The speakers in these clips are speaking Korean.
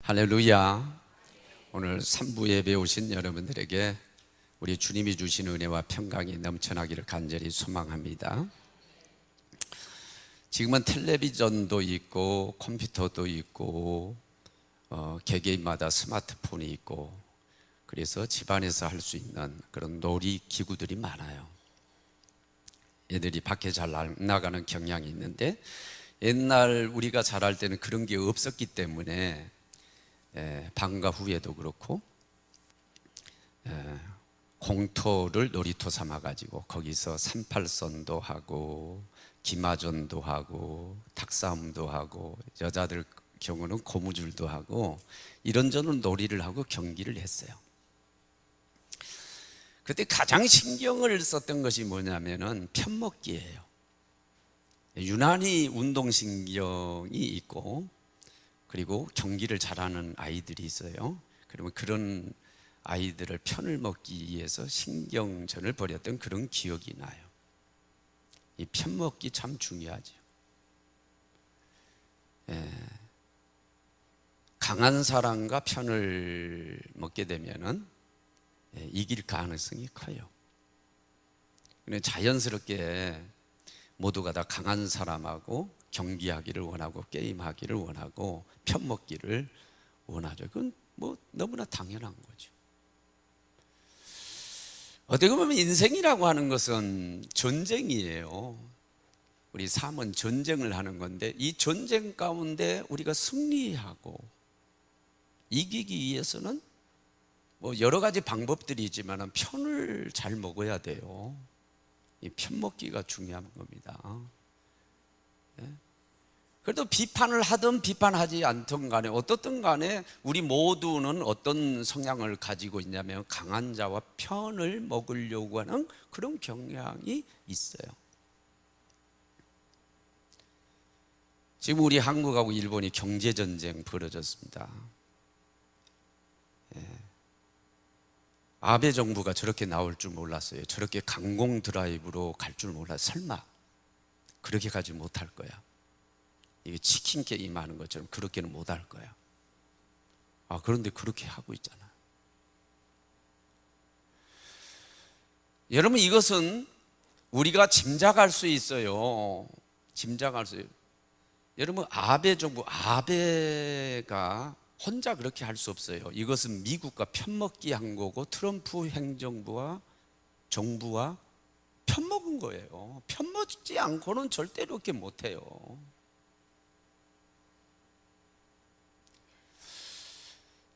할렐루야. 오늘 3부 예배 오신 여러분들에게 우리 주님이 주신 은혜와 평강이 넘쳐나기를 간절히 소망합니다. 지금은 텔레비전도 있고 컴퓨터도 있고 개개인마다 스마트폰이 있고, 그래서 집안에서 할 수 있는 그런 놀이기구들이 많아요. 애들이 밖에 잘 안 나가는 경향이 있는데, 옛날 우리가 자랄 때는 그런 게 없었기 때문에 방과 후에도 그렇고 공터를 놀이터 삼아가지고 거기서 38선도 하고 기마전도 하고 닭싸움도 하고, 여자들 경우는 고무줄도 하고 이런저런 놀이를 하고 경기를 했어요. 그때 가장 신경을 썼던 것이 뭐냐면은 편먹기예요. 유난히 운동신경이 있고, 그리고 경기를 잘하는 아이들이 있어요. 그러면 그런 아이들을 편을 먹기 위해서 신경전을 벌였던 그런 기억이 나요. 이 편먹기 참 중요하죠. 강한 사람과 편을 먹게 되면은 이길 가능성이 커요. 근데 자연스럽게 모두가 다 강한 사람하고 경기하기를 원하고 게임하기를 원하고 편먹기를 원하죠. 그건 뭐 너무나 당연한 거죠. 어떻게 보면 인생이라고 하는 것은 전쟁이에요. 우리 삶은 전쟁을 하는 건데, 이 전쟁 가운데 우리가 승리하고 이기기 위해서는 뭐 여러 가지 방법들이 있지만 편을 잘 먹어야 돼요. 이 편먹기가 중요한 겁니다. 그래도 비판을 하든 비판하지 않든 간에 어떻든 간에 우리 모두는 어떤 성향을 가지고 있냐면 강한 자와 편을 먹으려고 하는 그런 경향이 있어요. 지금 우리 한국하고 일본이 경제전쟁 벌어졌습니다. 아베 정부가 저렇게 나올 줄 몰랐어요. 저렇게 강공 드라이브로 갈 줄 몰랐어요. 설마 그렇게 가지 못할 거야. 이게 치킨 게임 하는 것처럼 그렇게는 못할 거야. 그런데 그렇게 하고 있잖아. 여러분, 이것은 우리가 짐작할 수 있어요. 짐작할 수 있어요. 여러분, 아베 정부, 아베가 혼자 그렇게 할 수 없어요. 이것은 미국과 편먹기 한 거고, 트럼프 행정부와 정부와 편먹은 거예요. 편먹지 않고는 절대로 그렇게 못해요.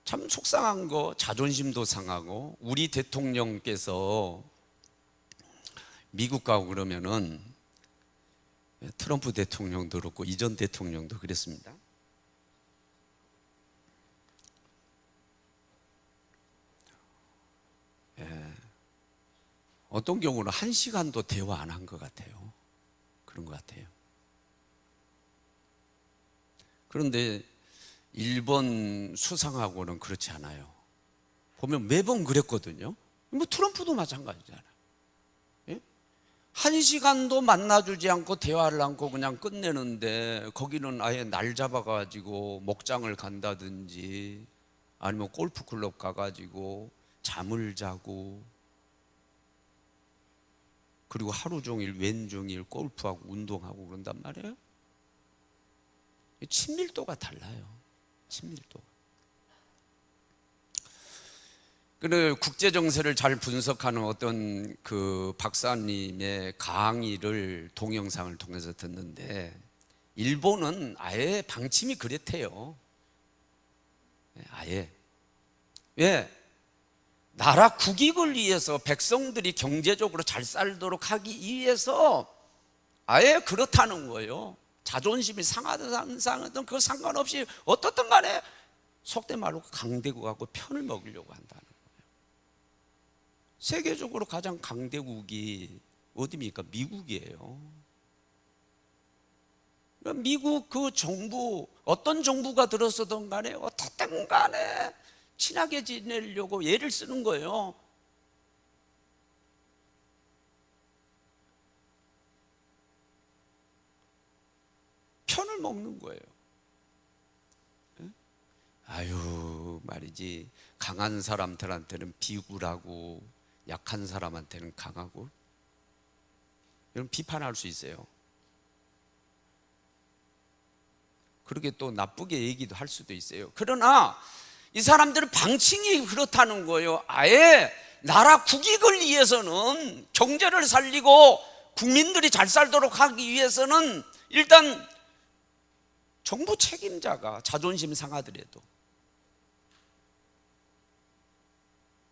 참 속상한 거, 자존심도 상하고, 우리 대통령께서 미국 가고 그러면은, 트럼프 대통령도 그렇고 이전 대통령도 그랬습니다. 어떤 경우는 1시간도 대화 안 한 것 같아요. 그런 것 같아요. 그런데 일본 수상하고는 그렇지 않아요. 보면 매번 그랬거든요. 뭐 트럼프도 마찬가지잖아요. 1시간도 만나주지 않고 대화를 않고 그냥 끝내는데, 거기는 아예 날 잡아가지고 목장을 간다든지 아니면 골프클럽 가가지고 잠을 자고, 그리고 하루 종일 왼종일 골프하고 운동하고 그런단 말이에요. 친밀도가 달라요. 친밀도가. 그 국제 정세를 잘 분석하는 어떤 그 박사님의 강의를 동영상을 통해서 듣는데, 일본은 아예 방침이 그랬대요. 아예. 왜? 나라 국익을 위해서, 백성들이 경제적으로 잘 살도록 하기 위해서 아예 그렇다는 거예요. 자존심이 상하든 상하든 그거 상관없이 어떻든 간에 속된 말로 강대국하고 편을 먹으려고 한다는 거예요. 세계적으로 가장 강대국이 어디입니까? 미국이에요. 미국 그 정부, 어떤 정부가 들었어든 간에 어떻든 간에 친하게 지내려고 애를 쓰는 거예요. 편을 먹는 거예요. 아유 말이지, 강한 사람들한테는 비굴하고 약한 사람한테는 강하고, 이런 비판할 수 있어요. 그렇게 또 나쁘게 얘기도 할 수도 있어요. 그러나 이 사람들은 방침이 그렇다는 거예요. 아예 나라 국익을 위해서는, 경제를 살리고 국민들이 잘 살도록 하기 위해서는 일단 정부 책임자가 자존심 상하더라도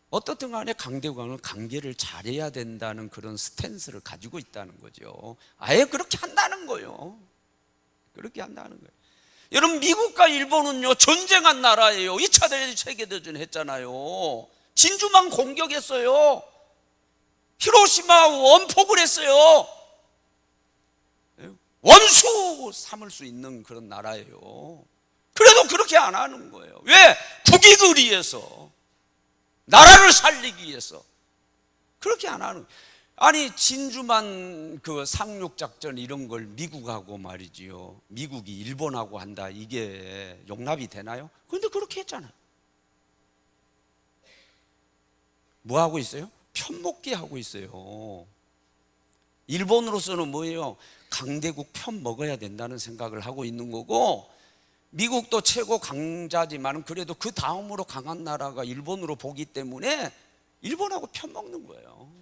어떻든 간에 강대국은 관계를 잘해야 된다는 그런 스탠스를 가지고 있다는 거죠. 아예 그렇게 한다는 거예요. 그렇게 한다는 거예요. 여러분, 미국과 일본은요 전쟁한 나라예요. 2차 세계대전 했잖아요. 진주만 공격했어요. 히로시마 원폭을 했어요. 원수 삼을 수 있는 그런 나라예요. 그래도 그렇게 안 하는 거예요. 왜? 국익을 위해서, 나라를 살리기 위해서 그렇게 안 하는 거예요. 아니 진주만 그 상륙작전 이런 걸 미국하고 말이지요, 미국이 일본하고 한다, 이게 용납이 되나요? 그런데 그렇게 했잖아요. 뭐 하고 있어요? 편먹기 하고 있어요. 일본으로서는 뭐예요? 강대국 편 먹어야 된다는 생각을 하고 있는 거고, 미국도 최고 강자지만 그래도 그 다음으로 강한 나라가 일본으로 보기 때문에 일본하고 편 먹는 거예요.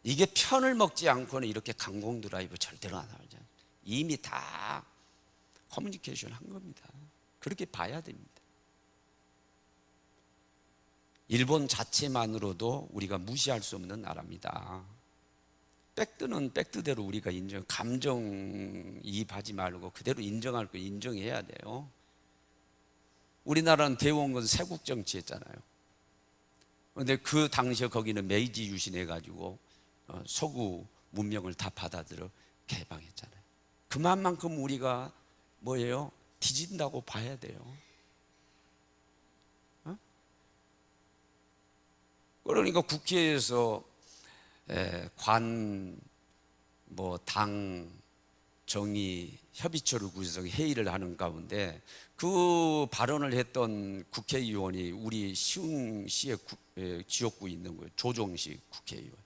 이게 편을 먹지 않고는 이렇게 강공 드라이브 절대로 안 하죠. 이미 다 커뮤니케이션 한 겁니다. 그렇게 봐야 됩니다. 일본 자체만으로도 우리가 무시할 수 없는 나라입니다. 팩트는 팩트대로 우리가 인정, 감정이입하지 말고 그대로 인정할 거 인정해야 돼요. 우리나라는 대원군 세국 정치했잖아요. 그런데 그 당시에 거기는 메이지 유신해가지고 서구 문명을 다 받아들여 개방했잖아요. 그만큼 우리가 뭐예요? 뒤진다고 봐야 돼요. 그러니까 국회에서 당 정의 협의체를 구성해서 회의를 하는 가운데 그 발언을 했던 국회의원이 우리 시흥시의 지역구에 있는 거예요. 조정식 국회의원.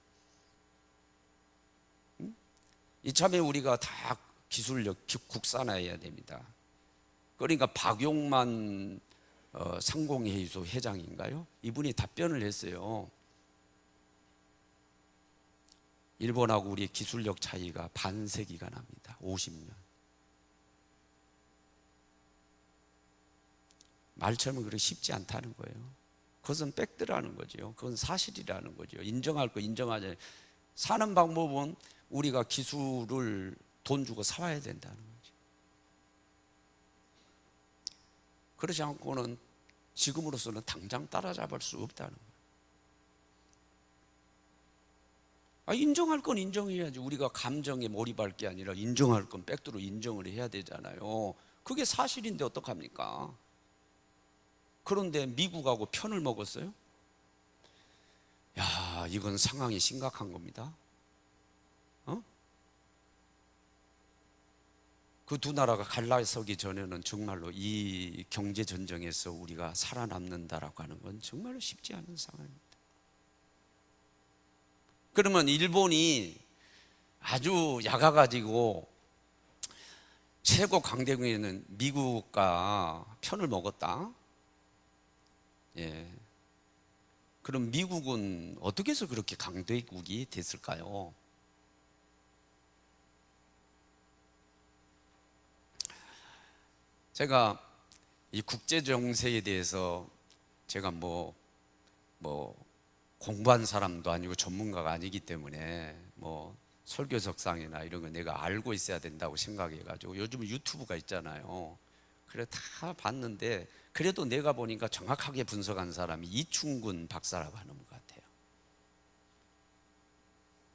이참에 우리가 다 기술력 국산화해야 됩니다. 그러니까 박용만 상공회의소 회장인가요? 이분이 답변을 했어요. 일본하고 우리의 기술력 차이가 반세기가 납니다. 50년. 말처럼 그렇게 쉽지 않다는 거예요. 그것은 팩트라는 거죠. 그건 사실이라는 거죠. 인정할 거 인정하자. 사는 방법은 우리가 기술을 돈 주고 사와야 된다는 거죠. 그렇지 않고는 지금으로서는 당장 따라잡을 수 없다는 거예요. 인정할 건 인정해야지. 우리가 감정에 몰입할 게 아니라 인정할 건 팩트로 인정을 해야 되잖아요. 그게 사실인데 어떡합니까? 그런데 미국하고 편을 먹었어요? 야, 이건 상황이 심각한 겁니다. 그 두 나라가 갈라서기 전에는 정말로 이 경제 전쟁에서 우리가 살아남는다라고 하는 건 정말로 쉽지 않은 상황입니다. 그러면 일본이 아주 약아가지고 최고 강대국에는 미국과 편을 먹었다. 예. 그럼 미국은 어떻게 해서 그렇게 강대국이 됐을까요? 제가 이 국제 정세에 대해서 제가 뭐 공부한 사람도 아니고 전문가가 아니기 때문에 뭐 설교석상이나 이런 거 내가 알고 있어야 된다고 생각해가지고, 요즘 유튜브가 있잖아요. 그래 다 봤는데 그래도 내가 보니까 정확하게 분석한 사람이 이충근 박사라고 하는 것 같아요.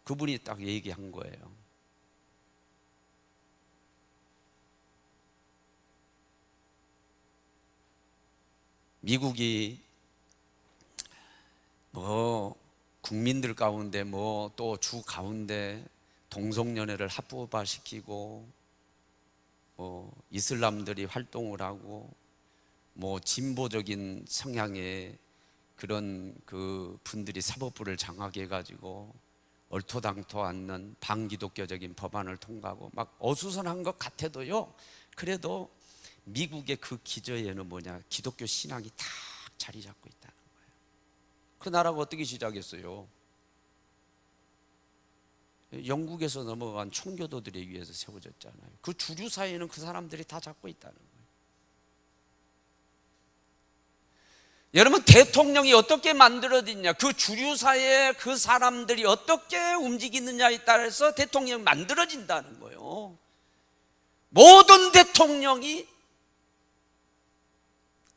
그분이 딱 얘기한 거예요. 미국이 국민들 가운데 또 주 가운데 동성연애를 합법화시키고 이슬람들이 활동을 하고 뭐 진보적인 성향의 그런 그 분들이 사법부를 장악해 가지고 얼토당토 않는 반기독교적인 법안을 통과하고 막 어수선한 것 같아도요, 그래도 미국의 그 기저에는 뭐냐, 기독교 신앙이 딱 자리 잡고 있다는 거예요. 그 나라가 어떻게 시작했어요? 영국에서 넘어간 총교도들에 의해서 세워졌잖아요. 그 주류 사회는 그 사람들이 다 잡고 있다는 거예요. 여러분, 대통령이 어떻게 만들어졌냐, 그 주류 사회에 그 사람들이 어떻게 움직이느냐에 따라서 대통령이 만들어진다는 거예요. 모든 대통령이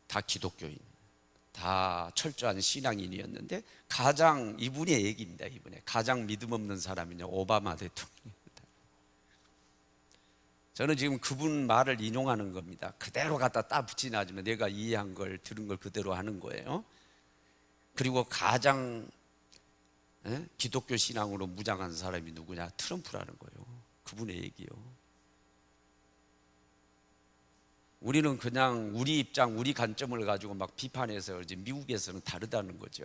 다 기독교인, 다 철저한 신앙인이었는데 가장, 이분의 얘기입니다. 이분의 가장 믿음 없는 사람이냐, 오바마 대통령입니다. 저는 지금 그분 말을 인용하는 겁니다. 그대로 갖다 따 붙이나 하지만 내가 이해한 걸, 들은 걸 그대로 하는 거예요. 그리고 가장 기독교 신앙으로 무장한 사람이 누구냐? 트럼프라는 거예요. 그분의 얘기요. 우리는 그냥 우리 입장, 우리 관점을 가지고 막 비판해서 그러지, 미국에서는 다르다는 거죠.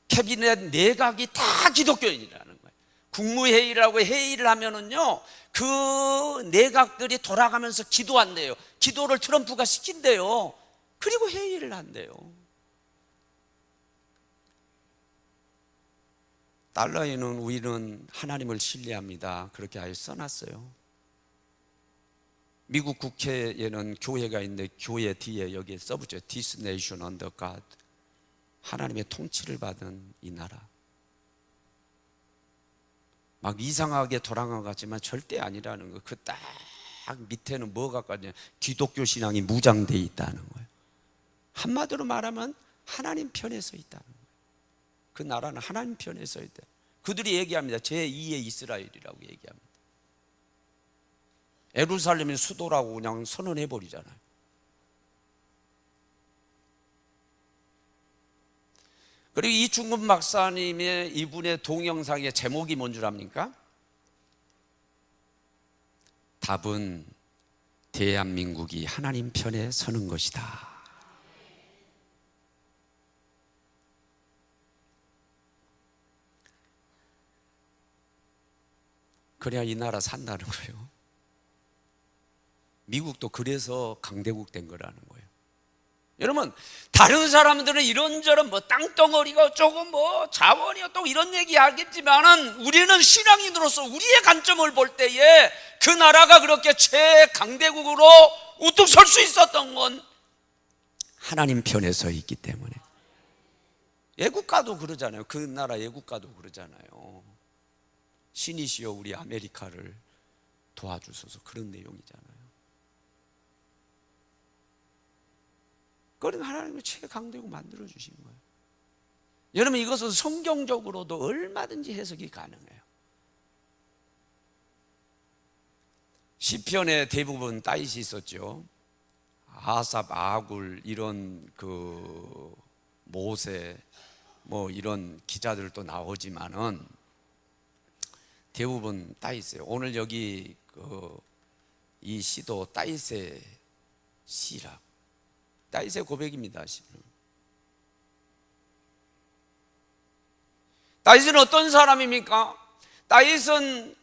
캐비넷 내각이 다 기독교인이라는 거예요. 국무회의라고 회의를 하면은요, 그 내각들이 돌아가면서 기도한대요. 기도를 트럼프가 시킨대요. 그리고 회의를 한대요. 달러에는 우리는 하나님을 신뢰합니다, 그렇게 아예 써놨어요. 미국 국회에는 교회가 있는데 교회 뒤에 여기에 써붙여요. This nation under God. 하나님의 통치를 받은 이 나라. 막 이상하게 돌아간 것 같지만 절대 아니라는 거. 그 딱 밑에는 뭐가 까지 기독교 신앙이 무장되어 있다는 거예요. 한마디로 말하면 하나님 편에 서 있다는 거예요. 그 나라는 하나님 편에 서 있다. 그들이 얘기합니다. 제2의 이스라엘이라고 얘기합니다. 예루살렘이 수도라고 그냥 선언해 버리잖아요. 그리고 이충근 박사님의 이분의 동영상의 제목이 뭔 줄 압니까? 답은 대한민국이 하나님 편에 서는 것이다. 그래야 이 나라 산다는 거예요. 미국도 그래서 강대국 된 거라는 거예요. 여러분, 다른 사람들은 이런저런 뭐 땅덩어리가 조금 뭐 자원이 또 이런 얘기 하겠지만은 우리는 신앙인으로서 우리의 관점을 볼 때에 그 나라가 그렇게 최강대국으로 우뚝 설 수 있었던 건 하나님 편에 서 있기 때문에. 애국가도 그러잖아요. 그 나라 애국가도 그러잖아요. 신이시여 우리 아메리카를 도와주소서, 그런 내용이잖아요. 그건 하나님의 최강대국 만들어주신 거예요. 여러분, 이것은 성경적으로도 얼마든지 해석이 가능해요. 시편에 대부분 다윗이 있었죠. 아삽, 아굴 이런 그 모세 뭐 이런 기자들도 나오지만은 대부분 다윗이에요. 오늘 여기 이 시도 다윗의 시라, 다윗의 고백입니다. 다윗은 어떤 사람입니까? 다윗은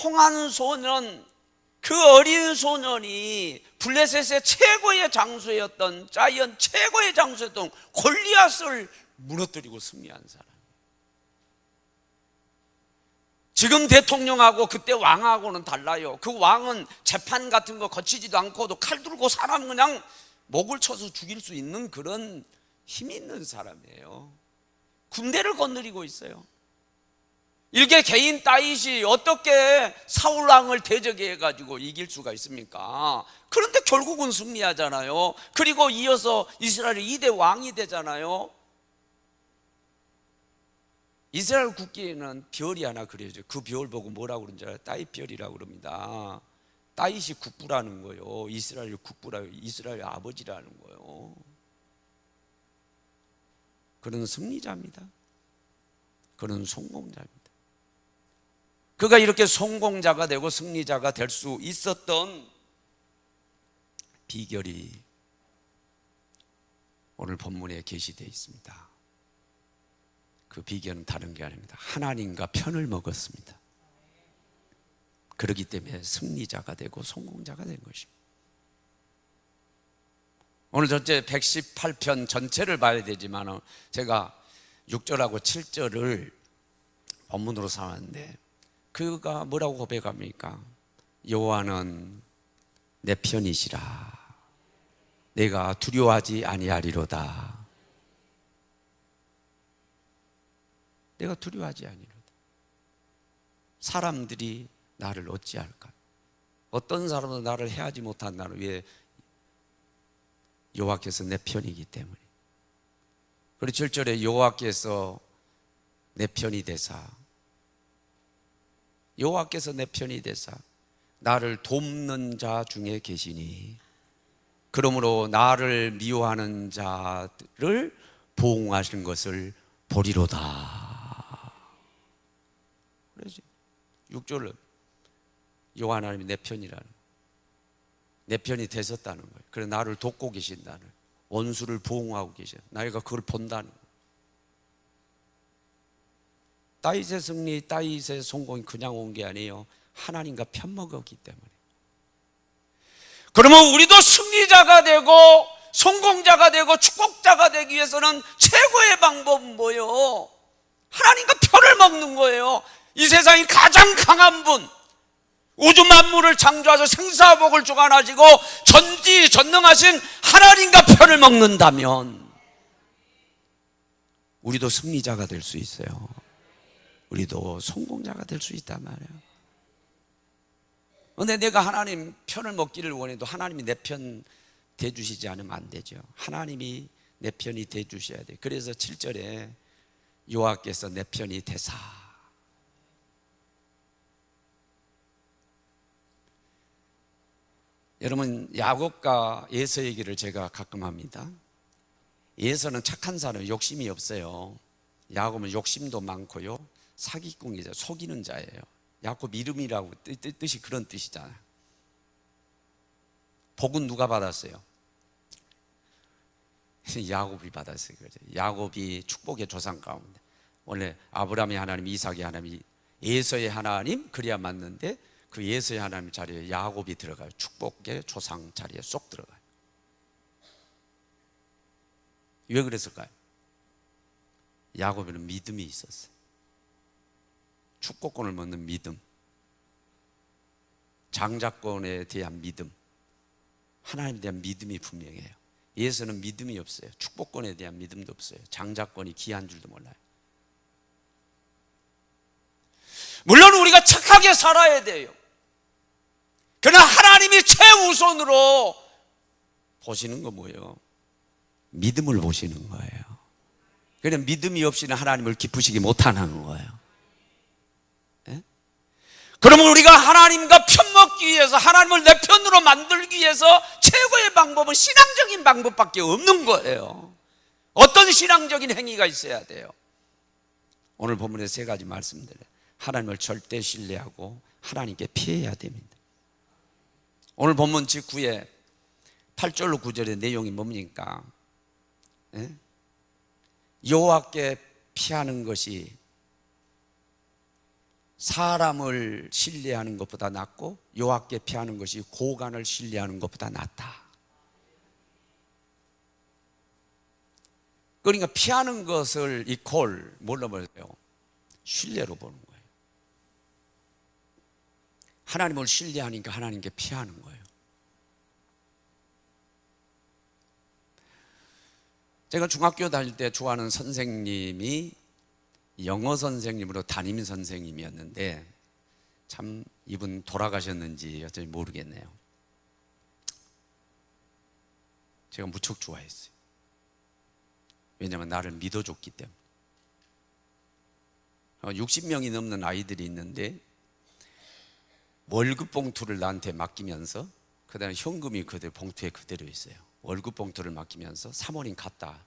홍한 소년, 그 어린 소년이 블레셋의 최고의 장수였던, 자이언 최고의 장수였던 골리앗을 무너뜨리고 승리한 사람. 지금 대통령하고 그때 왕하고는 달라요. 그 왕은 재판 같은 거 거치지도 않고도 칼 들고 사람 그냥 목을 쳐서 죽일 수 있는 그런 힘이 있는 사람이에요. 군대를 거느리고 있어요. 일개 개인 다윗이 어떻게 사울 왕을 대적해 가지고 이길 수가 있습니까? 그런데 결국은 승리하잖아요. 그리고 이어서 이스라엘의 2대 왕이 되잖아요. 이스라엘 국기에는 별이 하나 그려져요. 그 별 보고 뭐라고 그러는지 알아요? 다윗 별이라고 그럽니다. 다윗이 국부라는 거예요. 이스라엘 국부라요. 이스라엘 아버지라는 거예요. 그는 승리자입니다. 그는 성공자입니다. 그가 이렇게 성공자가 되고 승리자가 될 수 있었던 비결이 오늘 본문에 게시되어 있습니다. 그 비결은 다른 게 아닙니다. 하나님과 편을 먹었습니다. 그렇기 때문에 승리자가 되고 성공자가 된 것입니다. 오늘 전체 118편 전체를 봐야 되지만 제가 6절하고 7절을 본문으로 삼았는데 그가 뭐라고 고백합니까? 여호와는 내 편이시라. 내가 두려워하지 아니하리로다. 내가 두려워하지 아니하리로다. 사람들이 나를 어찌할까? 어떤 사람도 나를 해하지 못한 나를 위해 여호와께서 내 편이기 때문에. 그리고 7절에 여호와께서 내 편이 되사, 여호와께서 내 편이 되사 나를 돕는 자 중에 계시니 그러므로 나를 미워하는 자들을 보응하시는 것을 보리로다. 그러지. 6절은 여호와 하나님이 내 편이라는, 내 편이 되셨다는 거예요. 그래서 나를 돕고 계신다는, 원수를 보응하고 계셔. 나이가 그걸 본다는 거예요. 다윗의 승리, 다윗의 성공이 그냥 온 게 아니에요. 하나님과 편먹었기 때문에. 그러면 우리도 승리자가 되고 성공자가 되고 축복자가 되기 위해서는 최고의 방법은 뭐예요? 하나님과 편을 먹는 거예요. 이 세상이 가장 강한 분, 우주 만물을 창조하셔 생사복을 주관하시고 전지전능하신 하나님과 편을 먹는다면 우리도 승리자가 될 수 있어요. 우리도 성공자가 될 수 있단 말이에요. 그런데 내가 하나님 편을 먹기를 원해도 하나님이 내 편 대주시지 않으면 안 되죠. 하나님이 내 편이 대주셔야 돼요. 그래서 7절에 여호와께서 내 편이 되사. 여러분, 야곱과 에서 얘기를 제가 가끔 합니다. 에서는 착한 사람, 욕심이 없어요. 야곱은 욕심도 많고요, 사기꾼이죠. 속이는 자예요. 야곱 이름이라고 뜻이 그런 뜻이잖아요. 복은 누가 받았어요? 야곱이 받았어요. 야곱이 축복의 조상 가운데, 원래 아브라함의 하나님, 이삭의 하나님, 에서의 하나님 그래야 맞는데 그 에서의 하나님 자리에 야곱이 들어가요. 축복의 조상 자리에 쏙 들어가요. 왜 그랬을까요? 야곱에는 믿음이 있었어요. 축복권을 먹는 믿음, 장자권에 대한 믿음, 하나님에 대한 믿음이 분명해요. 예수는 믿음이 없어요. 축복권에 대한 믿음도 없어요. 장자권이 귀한 줄도 몰라요. 물론 우리가 착하게 살아야 돼요. 그러나 하나님이 최우선으로 보시는 건 뭐예요? 믿음을 보시는 거예요. 그냥 믿음이 없이는 하나님을 기쁘시게 못하는 거예요. 예? 그러면 우리가 하나님과 편먹기 위해서, 하나님을 내 편으로 만들기 위해서 최고의 방법은 신앙적인 방법밖에 없는 거예요. 어떤 신앙적인 행위가 있어야 돼요? 오늘 본문에 세 가지 말씀드려요. 하나님을 절대 신뢰하고 하나님께 피해야 됩니다. 오늘 본문 직후에 8절로 9절의 내용이 뭡니까? 예? 여호와께 피하는 것이 사람을 신뢰하는 것보다 낫고 여호와께 피하는 것이 고관을 신뢰하는 것보다 낫다. 그러니까 피하는 것을 이퀄 뭘로 보세요? 신뢰로 보는 거예요. 하나님을 신뢰하니까 하나님께 피하는 거예요. 제가 중학교 다닐 때 좋아하는 선생님이 영어 선생님으로 담임 선생님이었는데, 참 이분 돌아가셨는지 어쩐지 모르겠네요. 제가 무척 좋아했어요. 왜냐하면 나를 믿어줬기 때문에. 60명이 넘는 아이들이 있는데 월급 봉투를 나한테 맡기면서, 그 다음에 현금이 그대로 봉투에 그대로 있어요. 월급 봉투를 맡기면서 사모님 갖다,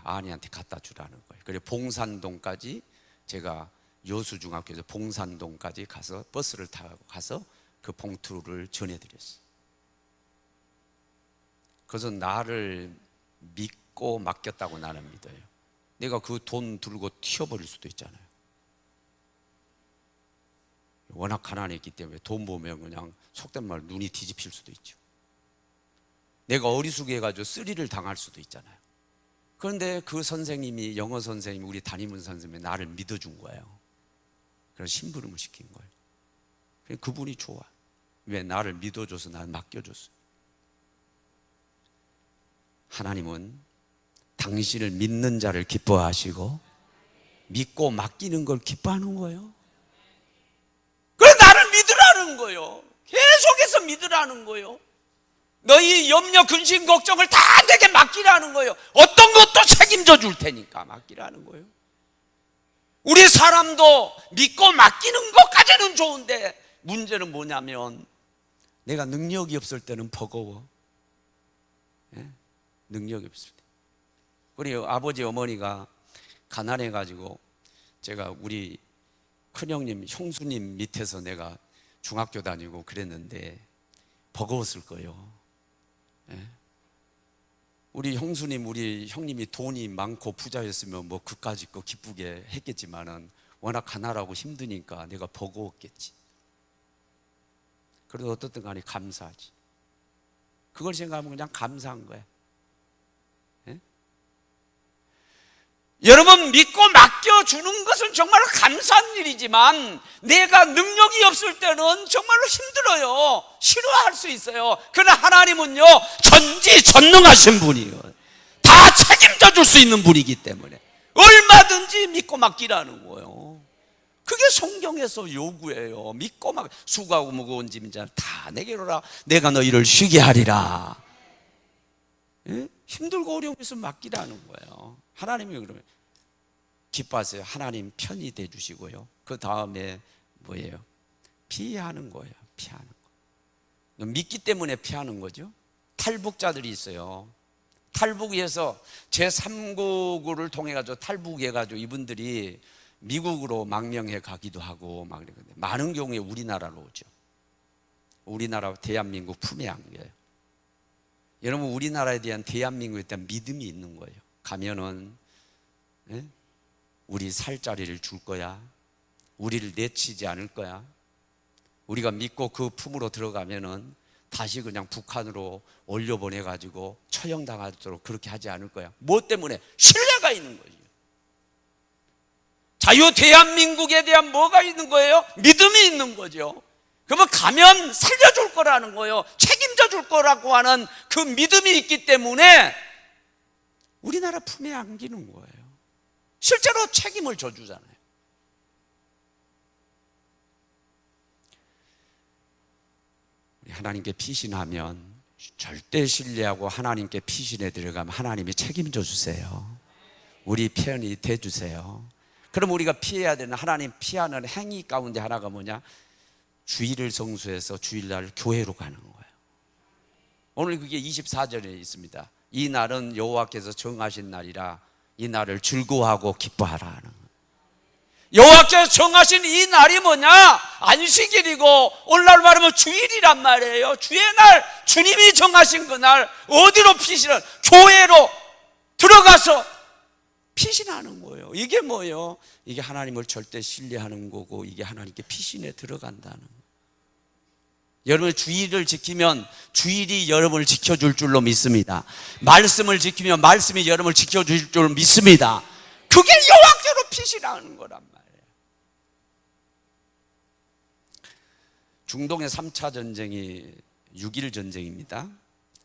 아내한테 갖다 주라는 거예요. 그래서 봉산동까지, 제가 여수중학교에서 봉산동까지 가서 버스를 타고 가서 그 봉투를 전해드렸어요. 그것은 나를 믿고 맡겼다고 나는 믿어요. 내가 그 돈 들고 튀어버릴 수도 있잖아요. 워낙 가난했기 때문에 돈 보면 그냥 속된 말 눈이 뒤집힐 수도 있죠. 내가 어리숙해 가지고 쓰리를 당할 수도 있잖아요. 그런데 그 선생님이, 영어 선생님이, 우리 담임은 선생님이 나를 믿어준 거예요. 그래서 심부름을 시킨 거예요. 그분이 좋아. 왜? 나를 믿어줘서, 나를 맡겨줬어. 하나님은 당신을 믿는 자를 기뻐하시고 믿고 맡기는 걸 기뻐하는 거예요. 그래, 나를 믿으라는 거예요. 계속해서 믿으라는 거예요. 너희 염려, 근심, 걱정을 다 내게 맡기라는 거예요. 어떤 것도 책임져 줄 테니까 맡기라는 거예요. 우리 사람도 믿고 맡기는 것까지는 좋은데 문제는 뭐냐면 내가 능력이 없을 때는 버거워. 능력이 없을 때. 우리 아버지 어머니가 가난해가지고 제가 우리 큰형님, 형수님 밑에서 내가 중학교 다니고 그랬는데 버거웠을 거예요. 우리 형수님, 우리 형님이 돈이 많고 부자였으면 뭐 그까짓 거 기쁘게 했겠지만은 워낙 가난하고 힘드니까 내가 버거웠겠지. 그래도 어떻든 간에 감사하지. 그걸 생각하면 그냥 감사한 거야. 여러분, 믿고 맡겨주는 것은 정말로 감사한 일이지만 내가 능력이 없을 때는 정말로 힘들어요. 싫어할 수 있어요. 그러나 하나님은요, 전지전능하신 분이에요. 다 책임져 줄 수 있는 분이기 때문에 얼마든지 믿고 맡기라는 거예요. 그게 성경에서 요구해요. 믿고 막 수고하고 무거운 짐인 자 다 내게로 오라. 내가 너희를 쉬게 하리라. 힘들고 어려운 것을 맡기라는 거예요. 하나님이 그러면 기뻐하세요. 하나님 편히 대주시고요. 그 다음에 뭐예요? 피하는 거예요. 피하는 거. 믿기 때문에 피하는 거죠. 탈북자들이 있어요. 탈북해서 제3국을 통해 가지고 탈북해 가지고 이분들이 미국으로 망명해 가기도 하고 막 그러는데 많은 경우에 우리나라로 오죠. 우리나라, 대한민국 품에 안겨요. 여러분, 우리나라에 대한 대한민국에 대한 믿음이 있는 거예요. 가면은 우리 살 자리를 줄 거야. 우리를 내치지 않을 거야. 우리가 믿고 그 품으로 들어가면은 다시 그냥 북한으로 올려보내가지고 처형당하도록 그렇게 하지 않을 거야. 뭐 때문에? 신뢰가 있는 거죠. 자유 대한민국에 대한 뭐가 있는 거예요? 믿음이 있는 거죠. 그러면 가면 살려줄 거라는 거예요. 책임져 줄 거라고 하는 그 믿음이 있기 때문에 우리나라 품에 안기는 거예요. 실제로 책임을 져주잖아요. 하나님께 피신하면, 절대 신뢰하고 하나님께 피신에 들어가면 하나님이 책임져 주세요. 우리 편이 돼주세요. 그럼 우리가 피해야 되는, 하나님 피하는 행위 가운데 하나가 뭐냐? 주일을 성수해서 주일날 교회로 가는 거예요. 오늘 그게 24절에 있습니다. 이 날은 여호와께서 정하신 날이라 이 날을 즐거워하고 기뻐하라 하는 거예요. 여호와께서 정하신 이 날이 뭐냐? 안식일이고 오늘날 말하면 주일이란 말이에요. 주의 날, 주님이 정하신 그 날 어디로 피신을? 교회로 들어가서 피신하는 거예요. 이게 뭐예요? 이게 하나님을 절대 신뢰하는 거고 이게 하나님께 피신에 들어간다는 거예요. 여러분, 주일을 지키면 주일이 여러분을 지켜줄 줄로 믿습니다. 말씀을 지키면 말씀이 여러분을 지켜줄 줄로 믿습니다. 그게 여호와께로 피신하는 거란 말이에요. 중동의 3차 전쟁이 6.1 전쟁입니다.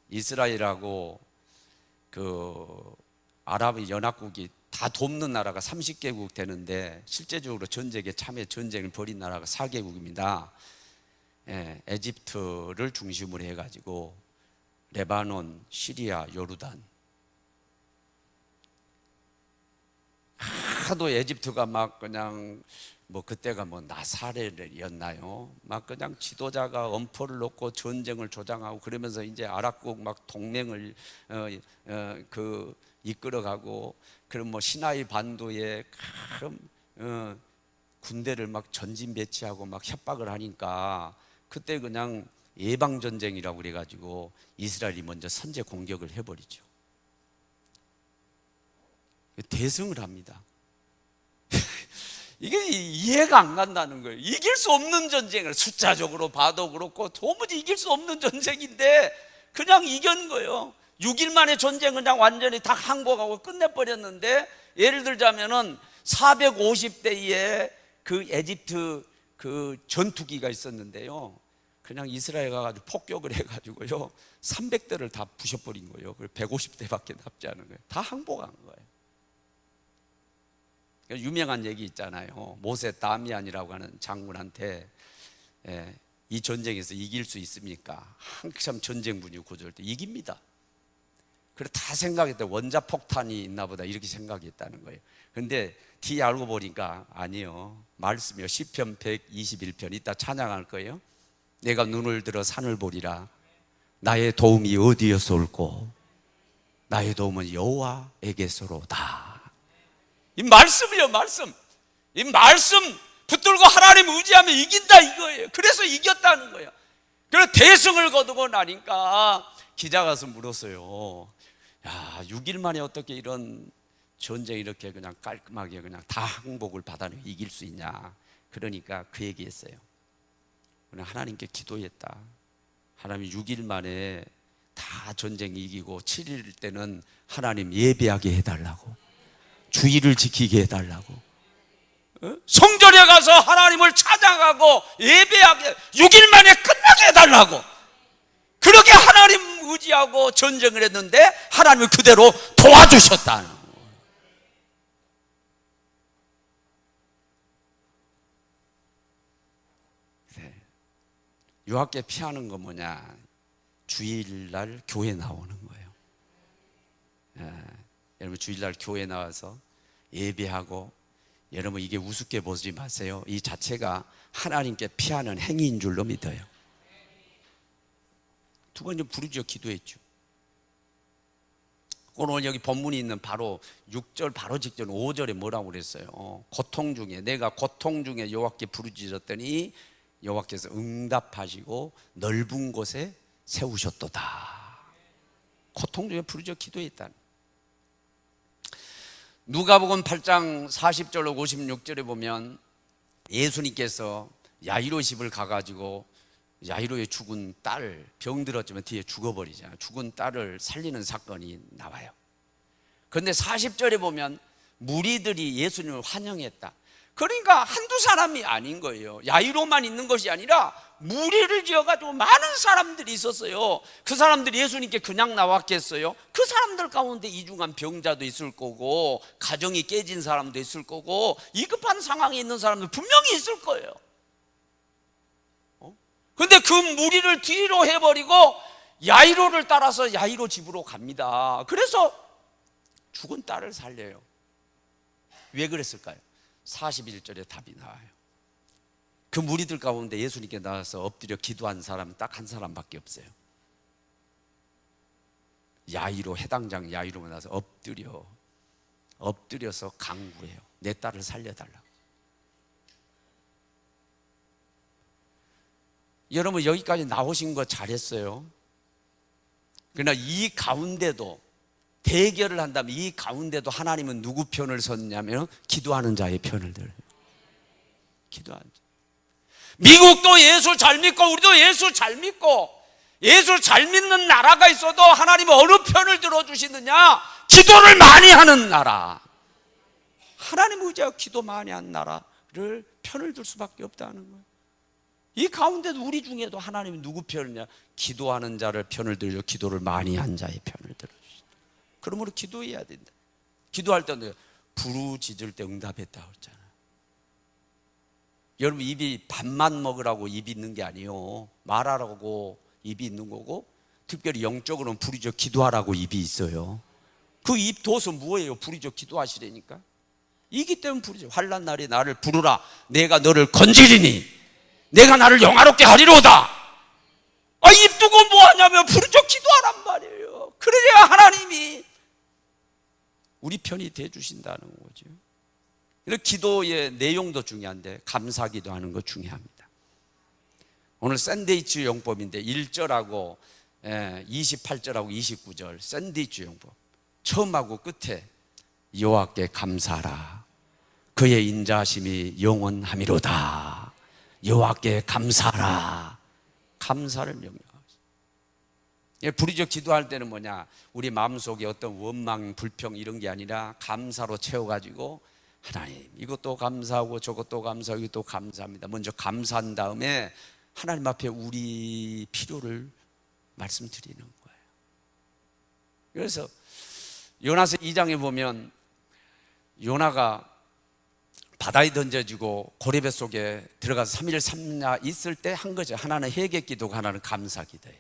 이스라엘하고 그 아랍 연합국이 다 돕는 나라가 30개국 되는데 실제적으로 전쟁에 참여, 전쟁을 벌인 나라가 4개국입니다. 에집트를 중심으로 해가지고 레바논, 시리아, 요르단. 하도 에집트가 막 그냥 뭐 그때가 뭐 나사렛이었나요? 막 그냥 지도자가 엄포를 놓고 전쟁을 조장하고 그러면서 이제 아랍국 막 동맹을 이끌어가고, 그럼 뭐 시나이 반도에 군대를 막 전진 배치하고 막 협박을 하니까 그때 그냥 예방전쟁이라고 그래가지고 이스라엘이 먼저 선제 공격을 해버리죠. 대승을 합니다. 이게 이해가 안 간다는 거예요. 이길 수 없는 전쟁을, 숫자적으로 봐도 그렇고 도무지 이길 수 없는 전쟁인데 그냥 이긴 거예요. 6일 만에 전쟁을 그냥 완전히 다 항복하고 끝내버렸는데, 예를 들자면은 450대의 그 에집트 그 전투기가 있었는데요, 그냥 이스라엘 가가지고 폭격을 해가지고요 300대를 다 부셔버린 거예요. 150대밖에 남지 않은 거예요. 다 항복한 거예요. 유명한 얘기 있잖아요. 모세 다미안이라고 하는 장군한테 이 전쟁에서 이길 수 있습니까? 한참 전쟁 분위기 고조할 때 이깁니다. 그래 다 생각했대. 원자폭탄이 있나 보다 이렇게 생각했다는 거예요. 근데 뒤에 알고 보니까 아니요, 말씀이요. 시편 121편 이따 찬양할 거예요. 내가 눈을 들어 산을 보리라. 나의 도움이 어디에서 올꼬? 나의 도움은 여호와에게서로다. 이 말씀이에요, 말씀. 이 말씀 붙들고 하나님 의지하면 이긴다 이거예요. 그래서 이겼다는 거예요. 그래서 대승을 거두고 나니까 기자가 가서 물었어요. 야, 6일 만에 어떻게 이런 전쟁 이렇게 그냥 깔끔하게 그냥 다 항복을 받아내고 이길 수 있냐. 그러니까 그 얘기했어요. 그냥 하나님께 기도했다. 하나님 6일 만에 다 전쟁 이기고 7일 때는 하나님 예배하게 해달라고, 주의를 지키게 해달라고, 성전에 가서 하나님을 찬양하고 예배하게 6일 만에 끝나게 해달라고, 그렇게 하나님 의지하고 전쟁을 했는데 하나님이 그대로 도와주셨다는 거예요. 유학계 피하는 거 뭐냐? 주일날 교회 나오는 거예요. 여러분 주일날 교회 나와서 예배하고, 여러분 이게 우습게 보지 마세요. 이 자체가 하나님께 피하는 행위인 줄로 믿어요. 두 번째 부르짖어 기도했죠. 오늘 여기 본문이 있는 바로 6절 바로 직전 5절에 뭐라고 그랬어요? 고통 중에, 내가 고통 중에 여호와께 부르짖었더니 여호와께서 응답하시고 넓은 곳에 세우셨도다. 고통 중에 부르짖어 기도했다는. 누가복음 8장 40절로 56절에 보면 예수님께서 야이로 집을 가가지고 야이로의 죽은 딸, 병들었지만 뒤에 죽어버리잖아요. 죽은 딸을 살리는 사건이 나와요. 그런데 40절에 보면 무리들이 예수님을 환영했다. 그러니까 한두 사람이 아닌 거예요. 야이로만 있는 것이 아니라 무리를 지어가지고 많은 사람들이 있었어요. 그 사람들이 예수님께 그냥 나왔겠어요? 그 사람들 가운데 이중한 병자도 있을 거고, 가정이 깨진 사람도 있을 거고, 위급한 상황에 있는 사람도 분명히 있을 거예요. 근데 그 무리를 뒤로 해버리고 야이로를 따라서 야이로 집으로 갑니다. 그래서 죽은 딸을 살려요. 왜 그랬을까요? 41절에 답이 나와요. 그 무리들 가운데 예수님께 나와서 엎드려 기도한 사람은 딱 한 사람밖에 없어요. 야이로, 해당장 야이로만 나와서 엎드려서 간구해요. 내 딸을 살려달라고. 여러분 여기까지 나오신 거 잘했어요. 그러나 이 가운데도 대결을 한다면 이 가운데도 하나님은 누구 편을 섰냐면 기도하는 자의 편을 들어요. 기도하는 자. 미국도 예수 잘 믿고 우리도 예수 잘 믿고 예수 잘 믿는 나라가 있어도 하나님은 어느 편을 들어주시느냐? 기도를 많이 하는 나라, 하나님 의지하고 기도 많이 하는 나라를 편을 들 수밖에 없다는 거예요. 이 가운데도 우리 중에도 하나님이 누구 편이냐? 기도하는 자를 편을 들려 기도를 많이 한 자의 편을 들어주신다. 그러므로 기도해야 된다. 기도할 때 부르짖을 때 응답했다고 했잖아요. 여러분 입이 밥만 먹으라고 입이 있는 게 아니에요. 말하라고 입이 있는 거고, 특별히 영적으로는 부르짖어 기도하라고 입이 있어요. 그 입 둬서 뭐예요? 부르짖어 기도하시라니까. 이기 때문에 부르짖어. 환난 날에 나를 부르라. 내가 너를 건지리니 내가 나를 영화롭게 하리로다. 입 두고 뭐 하냐면 부르짖어 기도하란 말이에요. 그래야 하나님이 우리 편이 돼 주신다는 거죠. 기도의 내용도 중요한데 감사 기도하는 거 중요합니다. 오늘 샌드위치 용법인데 1절하고 28절하고 29절 샌드위치 용법. 처음하고 끝에 여호와께 감사하라. 그의 인자하심이 영원하미로다. 여호와께 감사하라. 감사를 명령하시죠. 불의적 기도할 때는 뭐냐? 우리 마음속에 어떤 원망, 불평 이런 게 아니라 감사로 채워가지고 하나님 이것도 감사하고 저것도 감사하고 이것도 감사합니다. 먼저 감사한 다음에 하나님 앞에 우리 필요를 말씀드리는 거예요. 그래서 요나서 2장에 보면 요나가 바다에 던져지고 고래배 속에 들어가서 3일 3야 있을 때 한 거죠. 하나는 회개 기도고 하나는 감사 기도예요.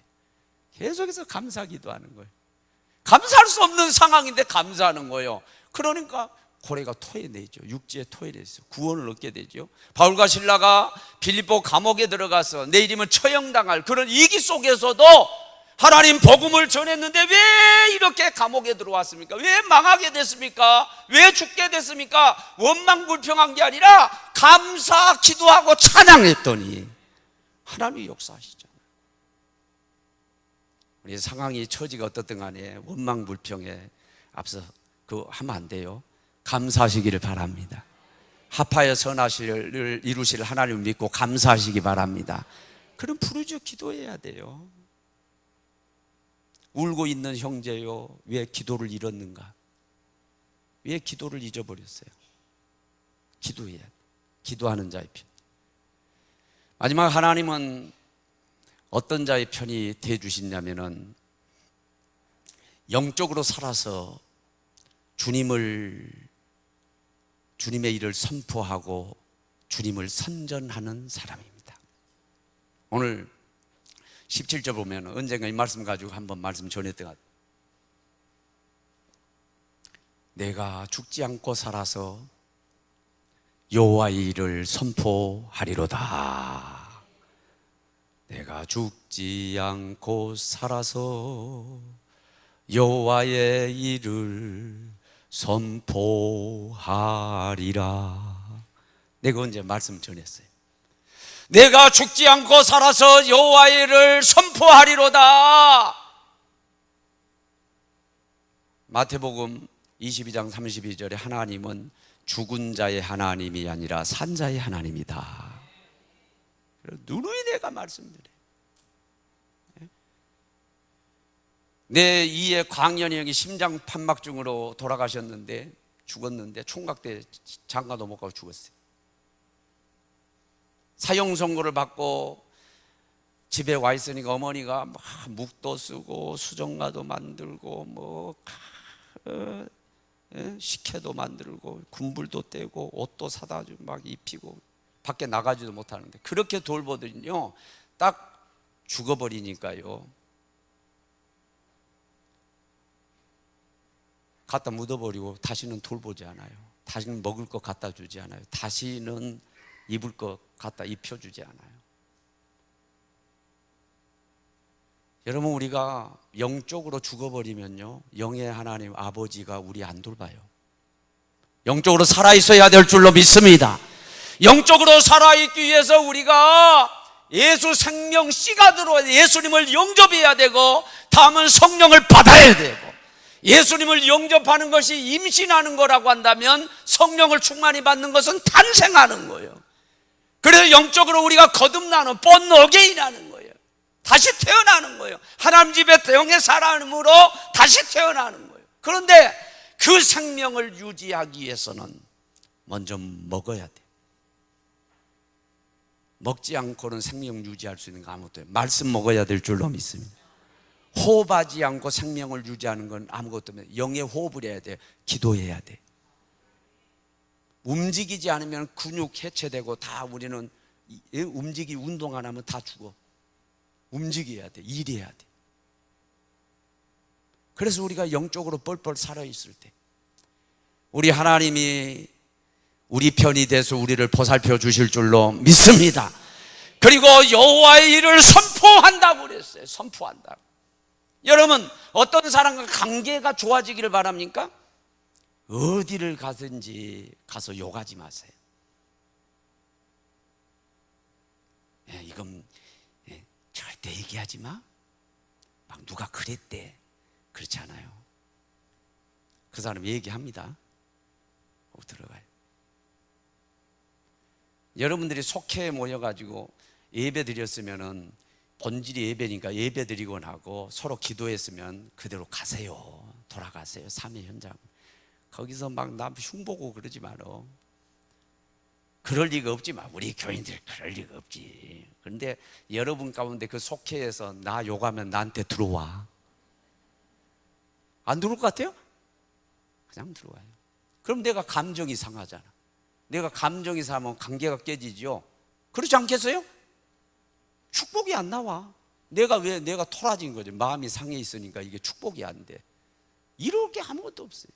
계속해서 감사 기도하는 거예요. 감사할 수 없는 상황인데 감사하는 거예요. 그러니까 고래가 토해내죠. 육지에 토해내서 구원을 얻게 되죠. 바울과 실라가 빌립보 감옥에 들어가서 내일이면 처형당할 그런 위기 속에서도 하나님 복음을 전했는데 왜 이렇게 감옥에 들어왔습니까? 왜 망하게 됐습니까? 왜 죽게 됐습니까? 원망불평한 게 아니라 감사 기도하고 찬양했더니 하나님이 역사하시잖아요. 우리 상황이 처지가 어떻든 간에 원망불평에 앞서 그거 하면 안 돼요. 감사하시기를 바랍니다. 합하여 선하시를 이루실 하나님을 믿고 감사하시기 바랍니다. 그럼 부르짖어 기도해야 돼요. 울고 있는 형제요, 왜 기도를 잃었는가? 왜 기도를 잊어버렸어요? 기도해야 돼. 기도하는 자의 편. 마지막 하나님은 어떤 자의 편이 되어주시냐면은 영적으로 살아서 주님의 일을 선포하고 주님을 선전하는 사람입니다. 오늘 17절 보면 언젠가 이 말씀 가지고 한번 말씀 전했던 것 같아요. 내가 죽지 않고 살아서 여호와의 일을 선포하리로다. 내가 죽지 않고 살아서 여호와의 일을 선포하리라. 내가 언제 말씀 전했어요? 내가 죽지 않고 살아서 여호와의 일을 선포하리로다. 마태복음 22장 32절에 하나님은 죽은 자의 하나님이 아니라 산 자의 하나님이다. 누누이 내가 말씀드려요. 내 이의 광현이 형이 심장 판막증으로 돌아가셨는데 죽었는데 총각대 장가도 못 가고 죽었어요. 사형 선고를 받고 집에 와 있으니까 어머니가 막 묵도 쓰고 수정가도 만들고 식혜도 만들고 군불도 떼고 옷도 사다 주고 막 입히고 밖에 나가지도 못하는데 그렇게 돌보더니요 딱 죽어버리니까요 갖다 묻어버리고 다시는 돌보지 않아요. 다시는 먹을 거 갖다 주지 않아요. 다시는 입을 거 갖다 입혀주지 않아요. 여러분 우리가 영적으로 죽어버리면요 영의 하나님 아버지가 우리 안 돌봐요. 영적으로 살아있어야 될 줄로 믿습니다. 영적으로 살아있기 위해서 우리가 예수 생명 씨가 들어와야 예수님을 영접해야 되고 다음은 성령을 받아야 되고 예수님을 영접하는 것이 임신하는 거라고 한다면 성령을 충만히 받는 것은 탄생하는 거예요. 그래서 영적으로 우리가 거듭나는 born again하는 거예요. 다시 태어나는 거예요. 하나님 집에 영의 사람으로 다시 태어나는 거예요. 그런데 그 생명을 유지하기 위해서는 먼저 먹어야 돼. 먹지 않고는 생명 유지할 수 있는 거 아무것도 없어요. 말씀 먹어야 될 줄로 믿습니다. 호흡하지 않고 생명을 유지하는 건 아무것도 없어요. 영의 호흡을 해야 돼. 기도해야 돼. 움직이지 않으면 근육 해체되고 다 우리는 운동 안 하면 다 죽어. 움직여야 돼. 일해야 돼. 그래서 우리가 영적으로 뻘뻘 살아있을 때 우리 하나님이 우리 편이 돼서 우리를 보살펴 주실 줄로 믿습니다. 그리고 여호와의 일을 선포한다고 그랬어요. 선포한다고. 여러분 어떤 사람과 관계가 좋아지기를 바랍니까? 어디를 가든지 가서 욕하지 마세요. 이건 절대 얘기하지 마. 막 누가 그랬대. 그렇지 않아요. 그 사람 얘기합니다. 꼭 들어가요. 여러분들이 속회에 모여가지고 예배 드렸으면은 본질이 예배니까 예배 드리고 나고 서로 기도했으면 그대로 가세요. 돌아가세요. 삶의 현장. 거기서 막 남 흉보고 그러지 말어. 그럴 리가 없지만 우리 교인들 그럴 리가 없지. 그런데 여러분 가운데 그 속회에서 나 욕하면 나한테 들어와. 안 들어올 것 같아요? 그냥 들어와요. 그럼 내가 감정이 상하잖아. 내가 감정이 상하면 관계가 깨지죠. 그렇지 않겠어요? 축복이 안 나와. 내가 토라진 거죠. 마음이 상해 있으니까 이게 축복이 안 돼. 이럴 게 아무것도 없어요.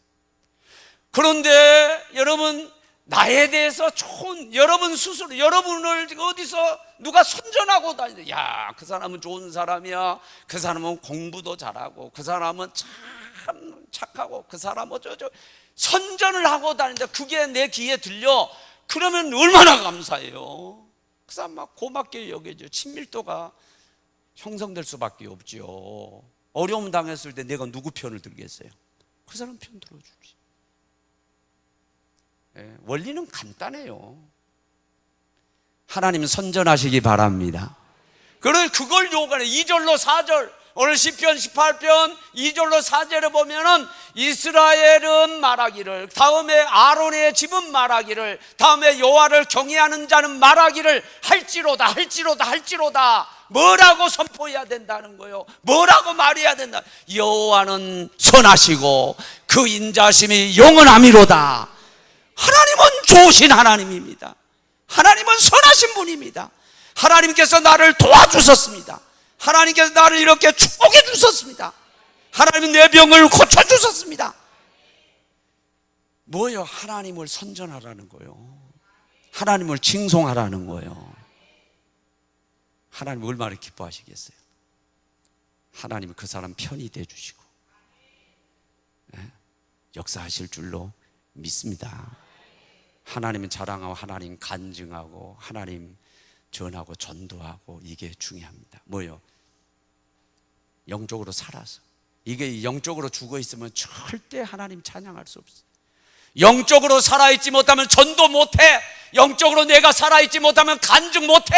그런데 여러분, 나에 대해서 좋은, 여러분 스스로 여러분을 어디서 누가 선전하고 다니는, 야, 그 사람은 좋은 사람이야. 그 사람은 공부도 잘하고, 그 사람은 참 착하고, 그 사람은 어쩌죠. 선전을 하고 다니는데 그게 내 귀에 들려. 그러면 얼마나 감사해요. 그 사람 막 고맙게 여겨져. 친밀도가 형성될 수밖에 없죠. 어려움 당했을 때 내가 누구 편을 들겠어요? 그 사람 편 들어주지. 원리는 간단해요. 하나님 선전하시기 바랍니다. 그걸 요구하는 2절로 4절, 오늘 시편 18편 2절로 4절에 보면은 이스라엘은 말하기를, 다음에 아론의 집은 말하기를, 다음에 여호와를 경외하는 자는 말하기를 할지로다 뭐라고 선포해야 된다는 거예요. 뭐라고 말해야 된다. 여호와는 선하시고 그 인자심이 영원함이로다. 하나님은 좋으신 하나님입니다. 하나님은 선하신 분입니다. 하나님께서 나를 도와주셨습니다. 하나님께서 나를 이렇게 축복해 주셨습니다. 하나님은 내 병을 고쳐주셨습니다. 뭐예요? 하나님을 선전하라는 거예요. 하나님을 칭송하라는 거예요. 하나님 얼마나 기뻐하시겠어요? 하나님은 그 사람 편이 되어주시고 역사하실 줄로 믿습니다. 하나님은 자랑하고 하나님 간증하고 하나님 전하고 전도하고, 이게 중요합니다. 뭐요? 영적으로 살아서. 이게 영적으로 죽어 있으면 절대 하나님 찬양할 수 없어요. 영적으로 살아있지 못하면 전도 못해. 영적으로 내가 살아있지 못하면 간증 못해.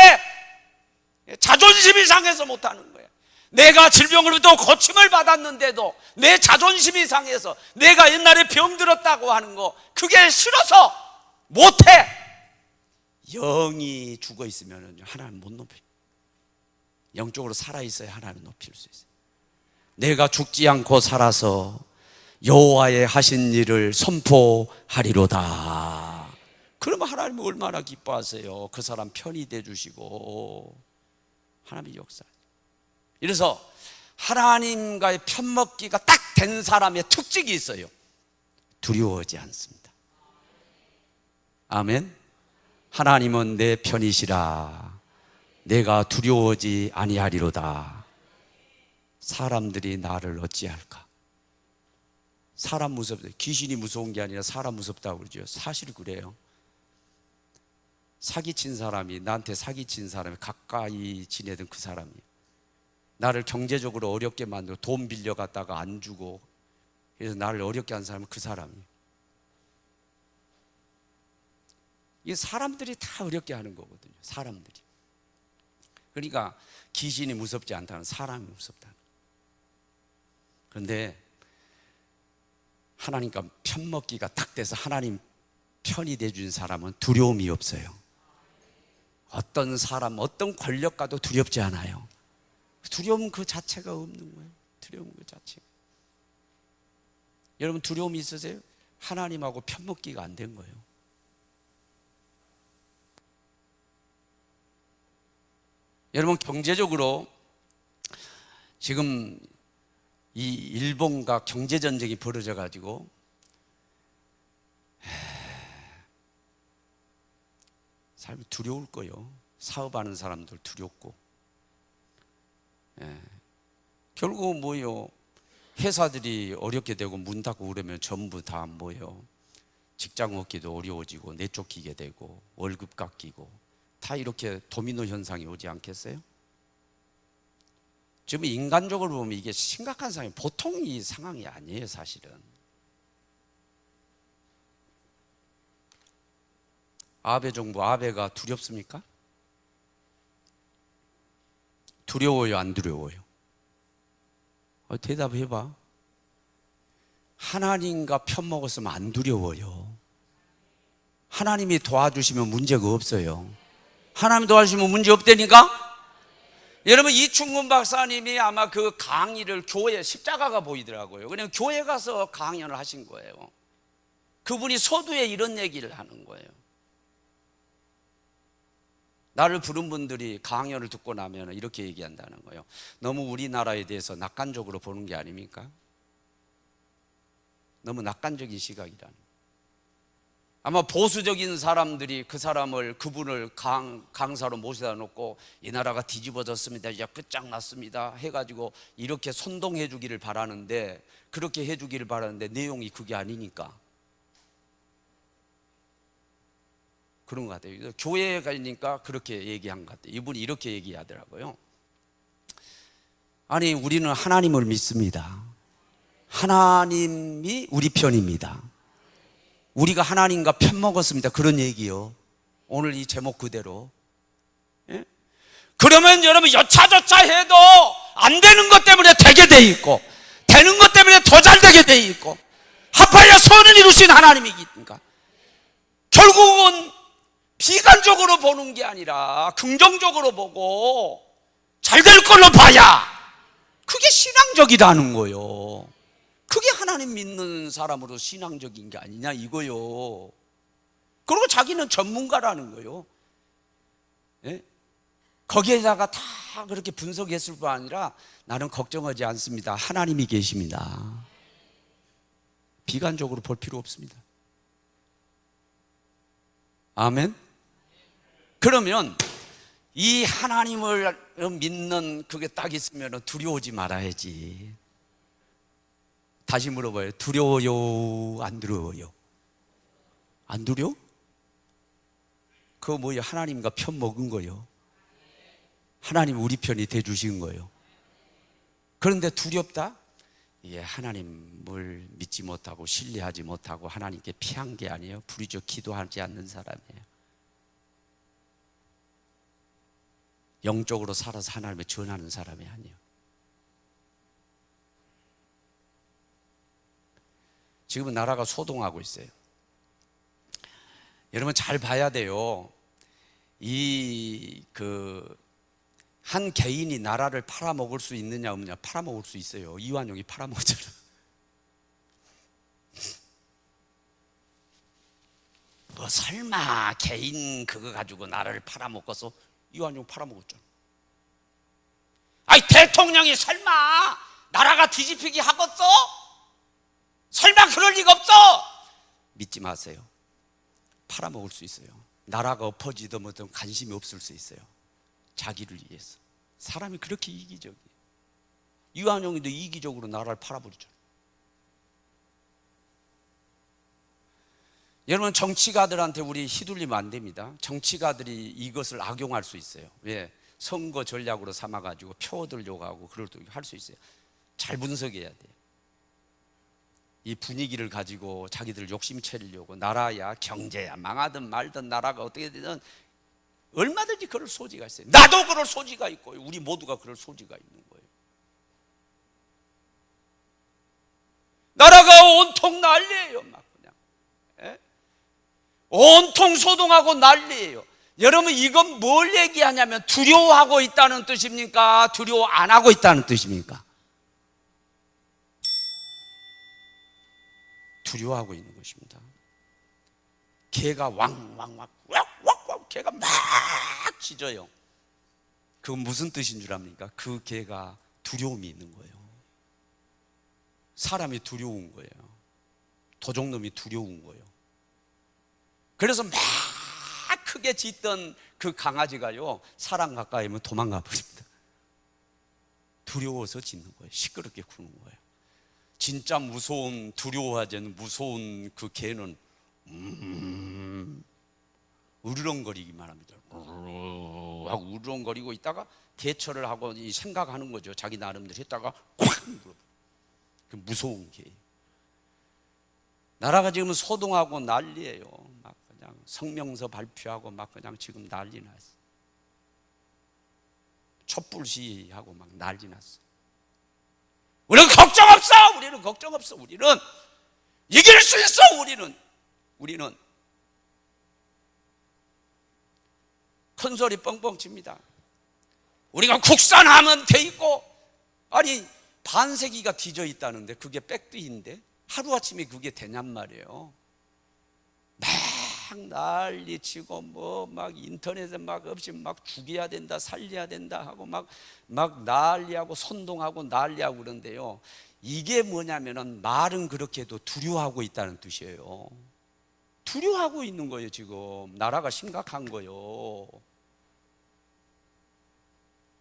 자존심이 상해서 못하는 거예요. 내가 질병으로부터 고침을 받았는데도 내 자존심이 상해서, 내가 옛날에 병들었다고 하는 거, 그게 싫어서 못해. 영이 죽어 있으면 하나님 못 높여. 영적으로 살아있어야 하나님 높일 수 있어요. 내가 죽지 않고 살아서 여호와의 하신 일을 선포하리로다. 그러면 하나님은 얼마나 기뻐하세요. 그 사람 편히 대주시고 하나님의 역사. 이래서 하나님과의 편먹기가 딱 된 사람의 특징이 있어요. 두려워하지 않습니다. 아멘. 하나님은 내 편이시라. 내가 두려워하지 아니하리로다. 사람들이 나를 어찌할까? 사람 무섭다. 귀신이 무서운 게 아니라 사람 무섭다고 그러죠. 사실 그래요. 사기친 사람이, 나한테 사기친 사람이, 가까이 지내던 그 사람이 나를 경제적으로 어렵게 만들고 돈 빌려갔다가 안 주고, 그래서 나를 어렵게 한 사람은 그 사람이에요. 이 사람들이 다 어렵게 하는 거거든요. 사람들이. 그러니까 귀신이 무섭지 않다는, 사람이 무섭다는. 그런데 하나님과 편먹기가 딱 돼서 하나님 편이 돼준 사람은 두려움이 없어요. 어떤 사람, 어떤 권력과도 두렵지 않아요. 두려움 그 자체가 없는 거예요. 두려움 그 자체가. 여러분 두려움이 있으세요? 하나님하고 편먹기가 안 된 거예요. 여러분 경제적으로 지금 이 일본과 경제전쟁이 벌어져 가지고 삶이 두려울 거예요. 사업하는 사람들 두렵고, 결국 뭐요? 회사들이 어렵게 되고 문 닫고 그러면 전부 다 뭐요? 직장 얻기도 어려워지고 내쫓기게 되고 월급 깎이고, 다 이렇게 도미노 현상이 오지 않겠어요? 지금 인간적으로 보면 이게 심각한 상황이 보통 이 상황이 아니에요. 사실은 아베 정부, 아베가 두렵습니까? 두려워요, 안 두려워요? 대답해봐. 하나님과 편먹었으면 안 두려워요. 하나님이 도와주시면 문제가 없어요. 하나님 도와주시면 문제 없다니까? 여러분, 이충근 박사님이 아마 그 강의를 교회 십자가가 보이더라고요. 그냥 교회 가서 강연을 하신 거예요. 그분이 서두에 이런 얘기를 하는 거예요. 나를 부른 분들이 강연을 듣고 나면 이렇게 얘기한다는 거예요. 너무 우리나라에 대해서 낙관적으로 보는 게 아닙니까? 너무 낙관적인 시각이라는 거예요. 아마 보수적인 사람들이 그분을 강사로 모셔다 놓고 이 나라가 뒤집어졌습니다, 이제 끝장났습니다 해가지고 이렇게 선동해 주기를 바라는데, 그렇게 해주기를 바라는데 내용이 그게 아니니까 그런 것 같아요. 교회에 가니까 그렇게 얘기한 것 같아요. 이분이 이렇게 얘기하더라고요. 아니, 우리는 하나님을 믿습니다. 하나님이 우리 편입니다. 우리가 하나님과 편먹었습니다. 그런 얘기요. 오늘 이 제목 그대로. 예? 그러면 여러분, 여차저차 해도 안 되는 것 때문에 되게 돼 있고, 되는 것 때문에 더 잘 되게 돼 있고, 하팔려 선을 이루신 하나님이니까 결국은 비관적으로 보는 게 아니라 긍정적으로 보고 잘 될 걸로 봐야 그게 신앙적이라는 거요. 그게 하나님 믿는 사람으로 신앙적인 게 아니냐 이거요. 그리고 자기는 전문가라는 거요. 예? 거기에다가 다 그렇게 분석했을 뿐 아니라 나는 걱정하지 않습니다. 하나님이 계십니다. 비관적으로 볼 필요 없습니다. 아멘. 그러면 이 하나님을 믿는 그게 딱 있으면 두려워하지 말아야지. 다시 물어봐요. 두려워요, 안 두려워요? 안 두려워? 그거 뭐예요? 하나님과 편 먹은 거예요. 하나님 우리 편이 돼 주신 거예요. 그런데 두렵다? 예, 하나님을 믿지 못하고 신뢰하지 못하고 하나님께 피한 게 아니에요. 부르짖어 기도하지 않는 사람이에요. 영적으로 살아서 하나님을 전하는 사람이 아니에요. 지금은 나라가 소동하고 있어요. 여러분 잘 봐야 돼요. 한 개인이 나라를 팔아먹을 수 있느냐 없느냐? 팔아먹을 수 있어요. 이완용이 팔아먹었잖아. 뭐 설마 개인 그거 가지고 나라를 팔아먹어서? 이완용 팔아먹었잖아. 아니, 대통령이 설마 나라가 뒤집히기 하겠어? 설마 그럴 리가 없어? 믿지 마세요. 팔아먹을 수 있어요. 나라가 엎어지든 뭐든 관심이 없을 수 있어요. 자기를 위해서. 사람이 그렇게 이기적이에요. 이완용이도 이기적으로 나라를 팔아버리잖아요. 여러분, 정치가들한테 우리 휘둘리면 안 됩니다. 정치가들이 이것을 악용할 수 있어요. 왜? 선거 전략으로 삼아가지고 표 얻으려고 하고 그럴 때 할 수 있어요. 잘 분석해야 돼요. 이 분위기를 가지고 자기들 욕심 채리려고, 나라야 경제야 망하든 말든 나라가 어떻게 되든 얼마든지 그럴 소지가 있어요. 나도 그럴 소지가 있고 우리 모두가 그럴 소지가 있는 거예요. 나라가 온통 난리예요. 막 그냥. 예? 온통 소동하고 난리예요. 여러분, 이건 뭘 얘기하냐면 두려워하고 있다는 뜻입니까? 두려워 안 하고 있다는 뜻입니까? 두려워하고 있는 것입니다. 개가 왕왕왕 개가 막 짖어요. 그건 무슨 뜻인 줄 압니까? 그 개가 두려움이 있는 거예요. 사람이 두려운 거예요. 도적놈이 두려운 거예요. 그래서 막 크게 짖던 그 강아지가요, 사람 가까이 오면 도망가 버립니다. 두려워서 짖는 거예요. 시끄럽게 구는 거예요. 진짜 무서운, 두려워하지 않는 무서운 그 개는 으르렁거리기만 합니다. 하고 으르렁거리고 있다가 대처를 하고 생각하는 거죠. 자기 나름대로 했다가 콱 물어. 그 무서운 게 나라가 지금 소동하고 난리예요. 막 그냥 성명서 발표하고 막 그냥 지금 난리 났어. 촛불 시위하고 막 난리 났어. 우리는 걱정 없어. 우리는 걱정 없어. 우리는 이길 수 있어. 우리는 큰 소리 뻥뻥 칩니다. 우리가 국산하면 돼 있고, 아니 반세기가 뒤져 있다는데 그게 백두인데 하루아침에 그게 되냔 말이에요. 막 난리치고 뭐 막 인터넷에 막 없이 막 죽여야 된다 살려야 된다 하고 막 난리하고 선동하고 난리하고 그런데요, 이게 뭐냐면은 말은 그렇게 해도 두려워하고 있다는 뜻이에요. 두려워하고 있는 거예요. 지금 나라가 심각한 거예요.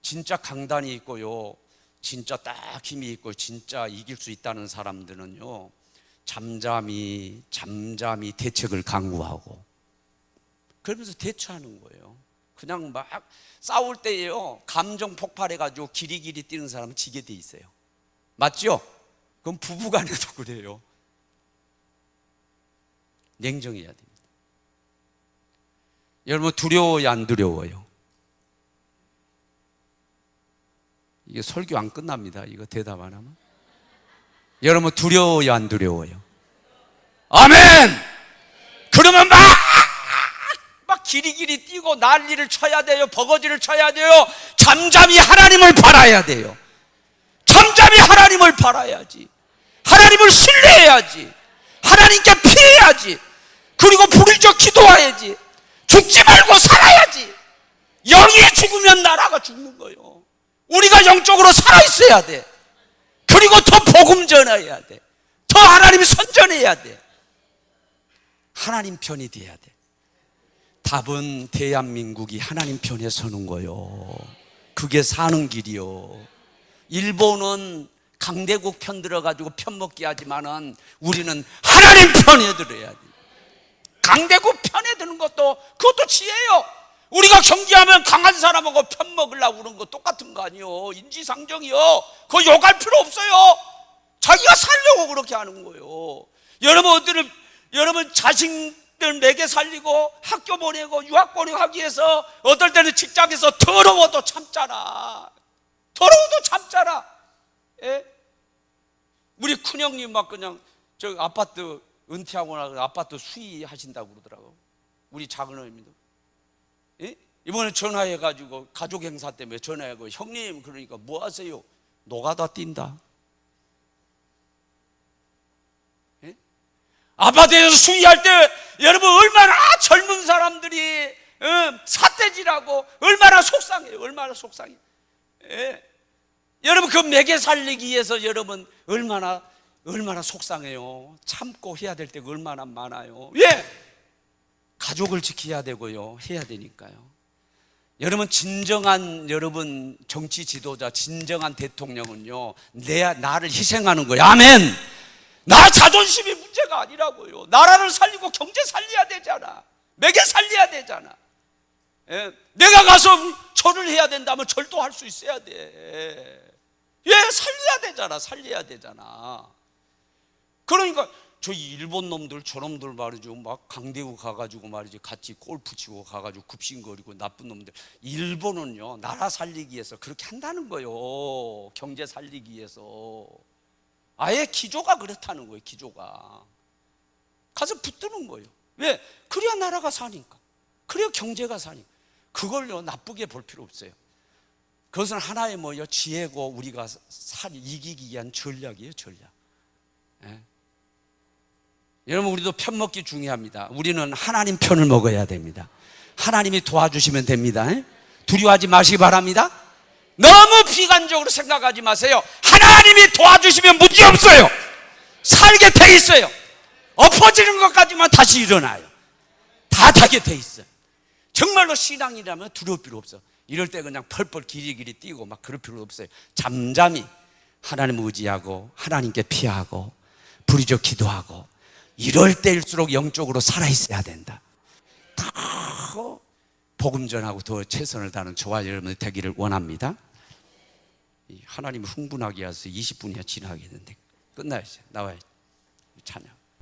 진짜 강단이 있고요, 진짜 딱 힘이 있고 진짜 이길 수 있다는 사람들은요, 잠잠히 대책을 강구하고 그러면서 대처하는 거예요. 그냥 막 싸울 때에요, 감정 폭발해가지고 기리기리 뛰는 사람은 지게 돼 있어요. 맞죠? 그럼 부부간에도 그래요. 냉정해야 됩니다. 여러분 두려워요 안 두려워요? 이게 설교 안 끝납니다. 이거 대답 안 하면. 여러분 두려워요 안 두려워요? 아멘! 그러면 막 기리기리 뛰고 난리를 쳐야 돼요. 버거지를 쳐야 돼요. 잠잠히 하나님을 바라야 돼요. 잠잠히 하나님을 바라야지. 하나님을 신뢰해야지. 하나님께 피해야지. 그리고 부르짖어 기도해야지. 죽지 말고 살아야지. 영이 죽으면 나라가 죽는 거예요. 우리가 영적으로 살아있어야 돼. 그리고 더 복음 전해야 돼. 더 하나님 선전해야 돼. 하나님 편이 돼야 돼. 답은 대한민국이 하나님 편에 서는 거요. 그게 사는 길이요. 일본은 강대국 편 들어가지고 편먹기 하지만은 우리는 하나님 편에 들어야 돼. 강대국 편에 드는 그것도 지혜요. 우리가 경기하면 강한 사람하고 편 먹으려고 그러는 거 똑같은 거 아니요. 인지상정이요. 그거 욕할 필요 없어요. 자기가 살려고 그렇게 하는 거예요. 여러분 자식들 먹여 살리고 학교 보내고 유학 보내고 하기 위해서 어떨 때는 직장에서 더러워도 참잖아. 예? 우리 큰형님 막 그냥 저 아파트 은퇴하고 나서 아파트 수의하신다고 그러더라고. 우리 작은 어머니도. 예? 이번에 전화해가지고 가족 행사 때문에 전화해가지고 형님 그러니까 뭐 하세요? 노가다 뛴다. 예? 아파트에서 수의할 때 여러분 얼마나 젊은 사람들이 삿대질하고 얼마나 속상해요. 얼마나 속상해요. 예? 여러분 그 먹여 살리기 위해서 여러분 얼마나 속상해요. 참고 해야 될 때가 얼마나 많아요. 왜? 가족을 지켜야 되고요. 해야 되니까요. 여러분 진정한 여러분 정치 지도자, 진정한 대통령은요, 나를 희생하는 거예요. 아멘. 나 자존심이 문제가 아니라고요. 나라를 살리고 경제 살려야 되잖아. 먹여 살려야 되잖아. 예? 내가 가서 절을 해야 된다면 절도 할 수 있어야 돼. 예, 살려야 되잖아. 그러니까 저 일본 놈들 저놈들 말이죠. 막 강대국 가가지고 말이죠. 같이 골프 치고 가가지고 급신거리고 나쁜 놈들. 일본은요, 나라 살리기 위해서 그렇게 한다는 거예요. 경제 살리기 위해서. 아예 기조가 그렇다는 거예요. 기조가 가서 붙드는 거예요. 왜? 그래야 나라가 사니까. 그래야 경제가 사니까. 그걸요 나쁘게 볼 필요 없어요. 그것은 하나의 뭐요 지혜고 우리가 이기기 위한 전략이에요. 전략. 예? 여러분 우리도 편 먹기 중요합니다. 우리는 하나님 편을 먹어야 됩니다. 하나님이 도와주시면 됩니다. 예? 두려워하지 마시기 바랍니다. 너무 비관적으로 생각하지 마세요. 하나님이 도와주시면 문제 없어요. 살게 돼 있어요. 엎어지는 것까지만 다시 일어나요. 다 하게 돼 있어요. 정말로 신앙이라면 두려울 필요 없어. 이럴 때 그냥 펄펄 기리기리 뛰고 막 그럴 필요 없어요. 잠잠히 하나님을 의지하고 하나님께 피하고 부르짖어 기도하고 이럴 때일수록 영적으로 살아있어야 된다. 다 복음 전하고 더 최선을 다하는 저와 여러분들 되기를 원합니다. 하나님 흥분하게 해서 20분이나 지나겠는데 끝나야지. 나와야지. 찬양.